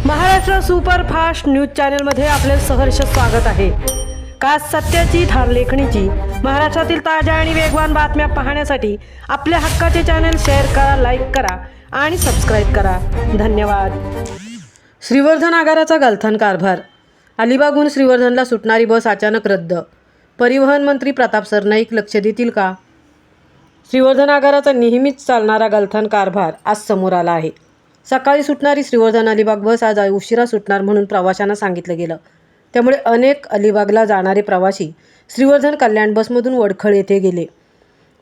Maharashtra superfast news चॅनलमध्ये आपले सहर्ष स्वागत आहे। खास सत्याची थार लेखणीची महाराष्ट्रातील ताज्या आणि वेगवान बातम्या पाहण्यासाठी आपल्या हक्काचे चॅनल शेअर करा, लाईक करा आणि सबस्क्राईब करा। धन्यवाद। श्रीवर्धन आगाराचा गलथान कारभार। अलिबागहून श्रीवर्धनला सुटणारी बस अचानक रद्द। परिवहन मंत्री प्रताप सरनाईक लक्ष देतील का? श्रीवर्धन आगाराचा नेहमीच चालणारा गलथान कारभार आज समोर आला आहे। सकाळी सुटणारी श्रीवर्धन अलिबाग बस आज उशिरा सुटणार म्हणून प्रवाशांना सांगितलं गेलं। त्यामुळे अनेक अलिबागला जाणारे प्रवासी श्रीवर्धन कल्याण बसमधून वडखळ येथे गेले।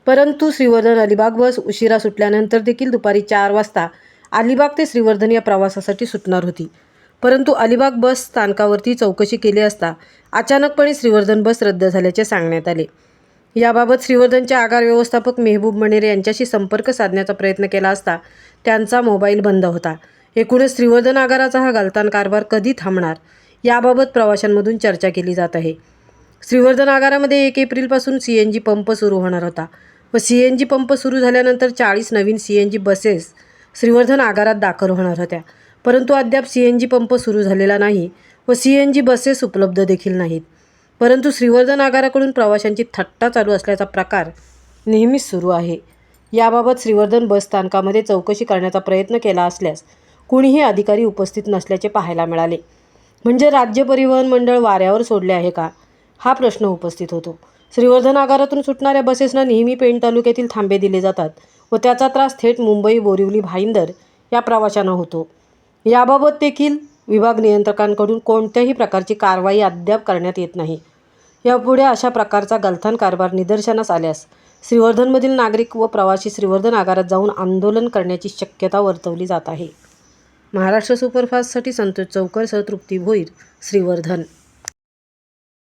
परंतु श्रीवर्धन अलिबाग बस उशिरा सुटल्यानंतर देखील दुपारी 4 वाजता अलिबाग ते श्रीवर्धन या प्रवासासाठी सुटणार होती। परंतु अलिबाग बस स्थानकावरती चौकशी केली असता अचानकपणे श्रीवर्धन बस रद्द झाल्याचे सांगण्यात आले। याबाबत श्रीवर्धनचे आगार व्यवस्थापक मेहबूब मणेरे यांच्याशी संपर्क साधण्याचा प्रयत्न केला असता त्यांचा मोबाईल बंद होता। एकूणच श्रीवर्धन आगाराचा हा गलथान कारभार कधी थांबणार याबाबत प्रवाशांमधून चर्चा केली जात आहे। श्रीवर्धन आगारामध्ये 1 एप्रिलपासून CNG पंप सुरू होणार होता व CNG पंप सुरू झाल्यानंतर 40 नवीन CNG बसेस श्रीवर्धन आगारात दाखल होणार होत्या। परंतु अद्याप CNG पंप सुरू झालेला नाही व CNG बसेस उपलब्ध देखील नाहीत। परंतु श्रीवर्धन आगाराकडून प्रवाशांची थट्टा चालू असल्याचा प्रकार नेहमीच सुरू आहे। याबाबत श्रीवर्धन बस स्थानकामध्ये चौकशी करण्याचा प्रयत्न केला असल्यास कोणीही अधिकारी उपस्थित नसल्याचे पाहायला मिळाले। म्हणजे राज्य परिवहन मंडळ वाऱ्यावर सोडले आहे का, हा प्रश्न उपस्थित होतो। श्रीवर्धन आगारातून सुटणाऱ्या बसेसना नेहमी पेण तालुक्यातील थांबे दिले जातात व त्याचा त्रास थेट मुंबई, बोरिवली, भाईंदर या प्रवाशांना होतो। याबाबत देखील विभाग नियंत्रकांकडून कोणत्याही प्रकारची कारवाई अद्याप करण्यात येत नाही। यापुढे अशा प्रकारचा गलथान कारभार निदर्शनास आल्यास श्रीवर्धनमधील नागरिक व प्रवासी श्रीवर्धन आगारात जाऊन आंदोलन करण्याची शक्यता वर्तवली जात आहे। महाराष्ट्र सुपरफास्टसाठी संतोष चौकर सह तृप्ती भोईर, श्रीवर्धन।